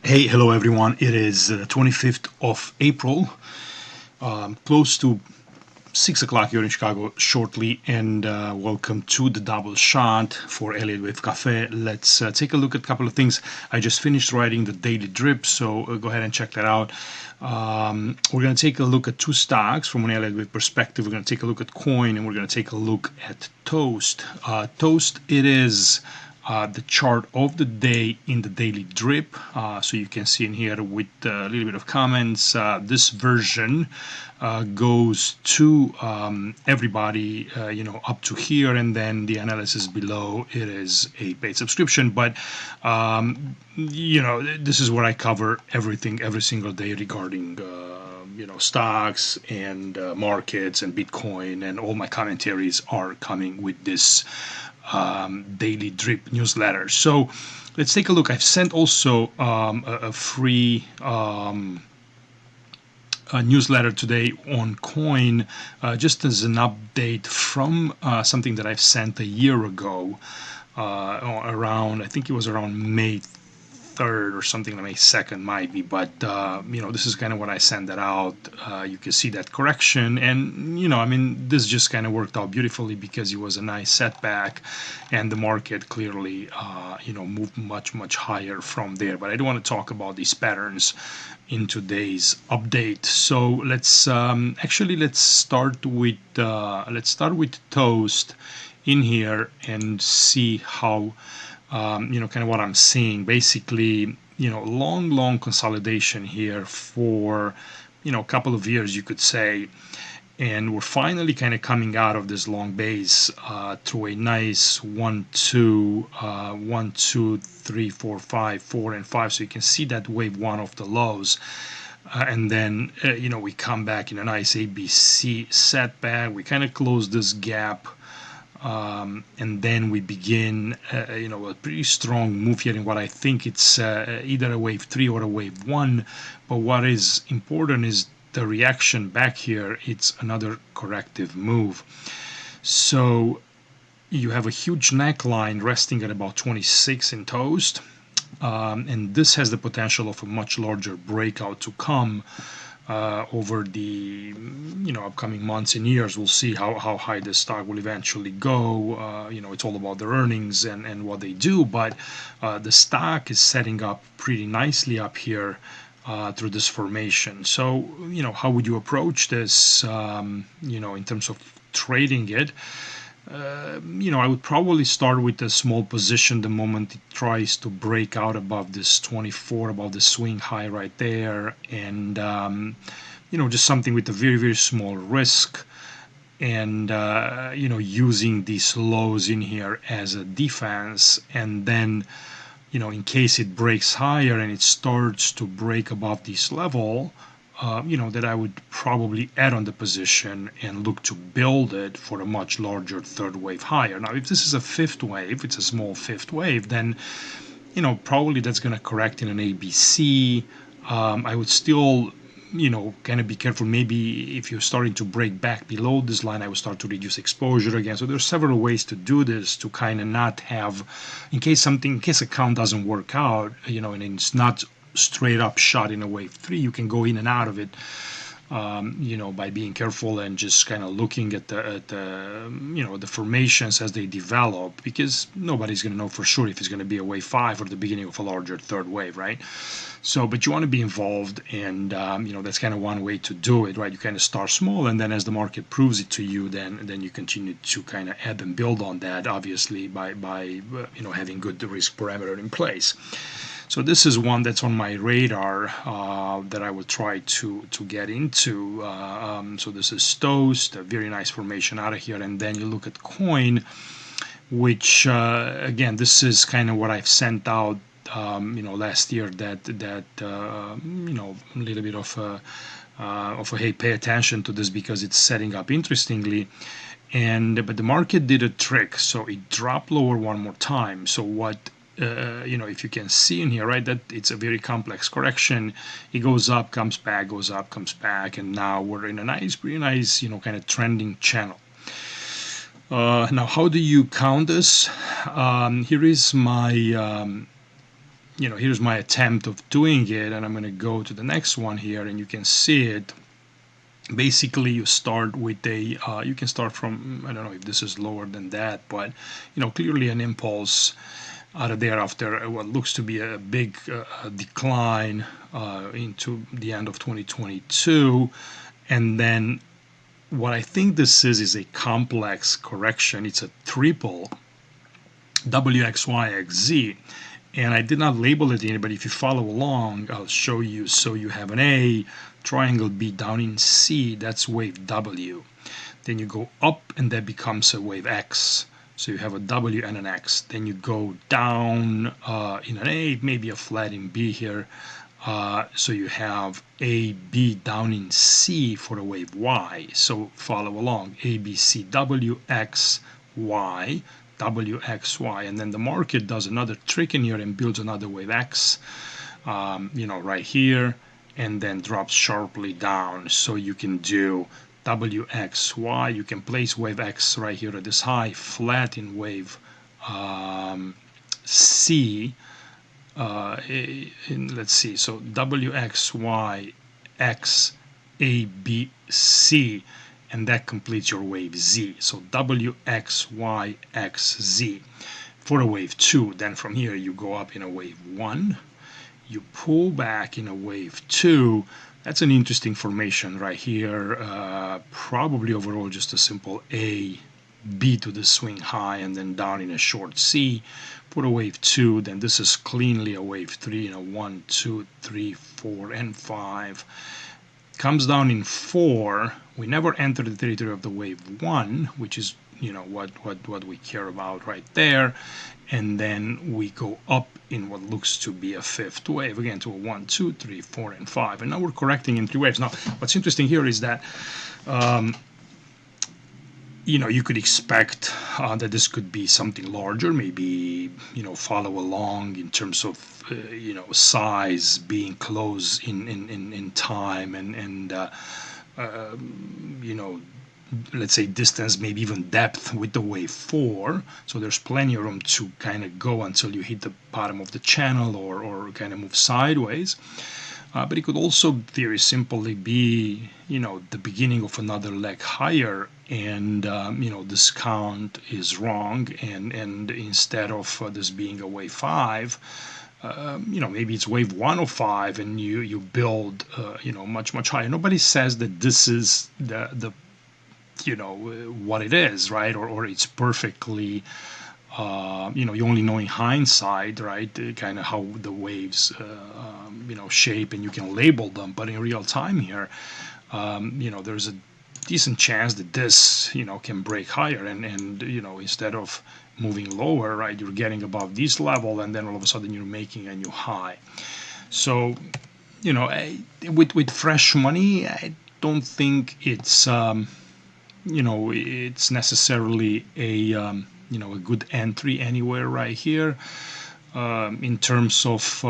Hey, hello everyone. It is the 25th of April, close to 6 o'clock here in Chicago shortly, and welcome to the double shot for Elliott Wave Cafe. Let's take a look at a couple of things. I just finished writing the daily drip, so go ahead and check that out. We're going to take a look at two stocks from an Elliott Wave perspective. We're going to take a look at Coin, and we're going to take a look at Toast. Toast, it is the chart of the day in the daily drip. So you can see in here with a little bit of comments. This version goes to everybody, up to here, and then the analysis below. It is a paid subscription, but this is where I cover everything every single day regarding. Stocks and markets and Bitcoin, and all my commentaries are coming with this daily drip newsletter. So let's take a look. I've sent also a free newsletter today on Coin, just as an update from something that I've sent a year ago, around, I think it was around May 3rd or something, May 2nd might be, but this is kind of what I sent that out. You can see that correction, and this just kind of worked out beautifully because it was a nice setback, and the market clearly moved much higher from there. But I don't want to talk about these patterns in today's update. So let's start with Toast in here and see how kind of what I'm seeing. Basically, long consolidation here for a couple of years, you could say, and we're finally kind of coming out of this long base through a nice 1 2 1 2 3 4 5 4 and 5. So you can see that wave one of the lows, and then we come back in a nice ABC setback. We kind of close this gap, and then we begin a pretty strong move here in what I think it's either a wave 3 or a wave 1. But what is important is the reaction back here. It's another corrective move. So you have a huge neckline resting at about 26 in Toast, and this has the potential of a much larger breakout to come over the upcoming months and years. We'll see how high this stock will eventually go. It's all about their earnings and what they do, but the stock is setting up pretty nicely up here through this formation. So how would you approach this in terms of trading it? I would probably start with a small position the moment it tries to break out above this 24, above the swing high right there, and just something with a very small risk, and using these lows in here as a defense. And then in case it breaks higher and it starts to break above this level, that I would probably add on the position and look to build it for a much larger third wave higher. Now, if this is a fifth wave, it's a small fifth wave, then probably that's going to correct in an ABC. I would still kind of be careful. Maybe if you're starting to break back below this line, I would start to reduce exposure again. So there's several ways to do this to kind of not have, in case a count doesn't work out, and it's not straight up shot in a wave 3, you can go in and out of it, by being careful and just kind of looking at the formations as they develop, because nobody's going to know for sure if it's going to be a wave 5 or the beginning of a larger third wave, right? So, but you want to be involved, and that's kind of one way to do it, right? You kind of start small, and then as the market proves it to you, then you continue to kind of add and build on that, obviously by having good risk parameter in place. So this is one that's on my radar that I will try to get into. So this is Toast, a very nice formation out of here. And then you look at Coin, which again, this is kind of what I've sent out last year, that a little bit of a hey, pay attention to this because it's setting up interestingly. But the market did a trick, so it dropped lower one more time. So what if you can see in here, right, that it's a very complex correction. It goes up, comes back, goes up, comes back, and now we're in a pretty nice, kind of trending channel. Now, how do you count this? Here is my here's my attempt of doing it, and I'm going to go to the next one here, and you can see it. Basically, you start with a, you can start from, I don't know if this is lower than that, but clearly an impulse out of there after what looks to be a big decline into the end of 2022. And then what I think this is a complex correction. It's a triple WXYXZ. And I did not label it in, but if you follow along, I'll show you. So you have an A, triangle B down in C, that's wave W. Then you go up and that becomes a wave X. So you have a W and an X. Then you go down in an A, maybe a flat in B here. So you have A, B down in C for a wave Y. So follow along, A, B, C, W, X, Y, W, X, Y. And then the market does another trick in here and builds another wave X, right here, and then drops sharply down. So you can do WXY. You can place wave X right here at this high, flat in wave C. Let's see, so WXY X A B C, and that completes your wave Z. So WXYXZ for a wave 2. Then from here you go up in a wave 1, you pull back in a wave 2. That's an interesting formation right here. Probably overall just a simple A, B to the swing high, and then down in a short C for a wave 2. Then this is cleanly a wave 3 in a 1, 2, 3, 4, and 5. Comes down in 4. We never enter the territory of the wave 1, which is what we care about right there. And then we go up in what looks to be a fifth wave, again to a 1, 2, 3, 4, and 5. And now we're correcting in 3 waves. Now, what's interesting here is that you could expect that this could be something larger, maybe follow along in terms of size being close in time, and let's say distance, maybe even depth with the wave 4. So there's plenty of room to kind of go until you hit the bottom of the channel or kind of move sideways. But it could also very simply be the beginning of another leg higher, and this count is wrong, and instead of this being a wave 5, maybe it's wave 1 of 5, and you build much higher. Nobody says that this is the what it is, right? Or it's perfectly you only know in hindsight, right, kind of how the waves shape, and you can label them. But in real time here, there's a decent chance that this can break higher, and instead of moving lower, right, you're getting above this level, and then all of a sudden you're making a new high. So with fresh money, I don't think it's it's necessarily a a good entry anywhere right here, in terms of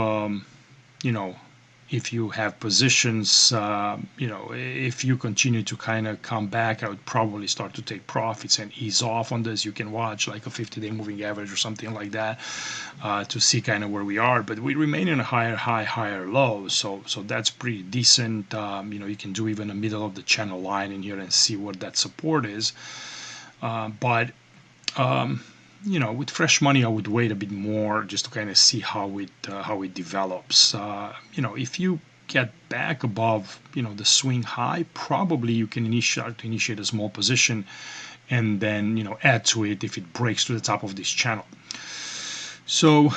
if you have positions, if you continue to kind of come back, I would probably start to take profits and ease off on this. You can watch like a 50-day moving average or something like that to see kind of where we are. But we remain in a higher high, higher low, so that's pretty decent. You can do even a middle of the channel line in here and see what that support is. But with fresh money, I would wait a bit more just to kind of see how it develops. If you get back above the swing high, probably you can initiate a small position, and then add to it if it breaks to the top of this channel. So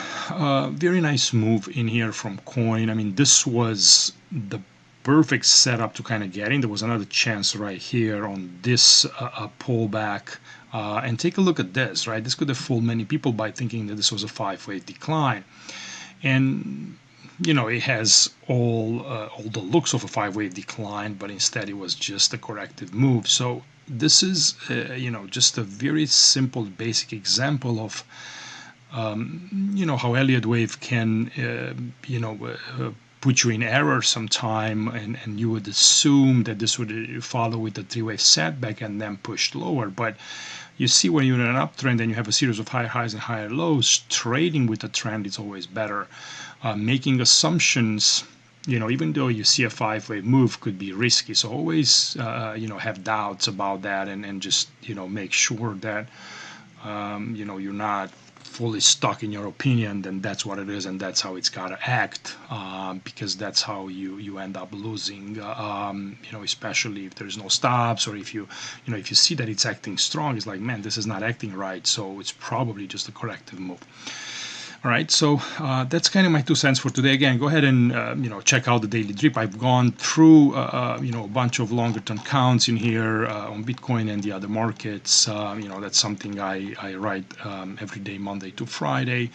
very nice move in here from Coin. I mean, this was the perfect setup to kind of get in. There was another chance right here on this pullback. And take a look at this, right? This could have fooled many people by thinking that this was a 5-wave decline. And, it has all the looks of a 5-wave decline, but instead it was just a corrective move. So this is, just a very simple, basic example of, how Elliott Wave can, put you in error sometime, and you would assume that this would follow with a 3-wave setback and then pushed lower. But you see when you're in an uptrend and you have a series of higher highs and higher lows, trading with a trend is always better. Making assumptions, even though you see a 5-wave move, could be risky. So always, have doubts about that, and just, make sure that, you're not fully stuck in your opinion. Then that's what it is, and that's how it's got to act, because that's how you end up losing. Especially if there's no stops, or if you see that it's acting strong, it's like, man, this is not acting right. So it's probably just a corrective move. All right, so that's kind of my 2 cents for today. Again, go ahead and check out the daily drip. I've gone through a bunch of longer-term counts in here on Bitcoin and the other markets. That's something I write every day, Monday to Friday,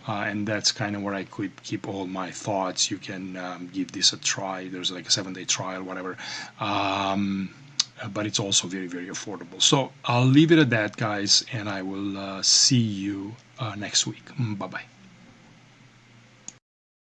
and that's kind of where I could keep all my thoughts. You can give this a try. There's like a 7-day trial, whatever. But it's also very, very affordable. So I'll leave it at that, guys, and I will see you next week. Bye-bye.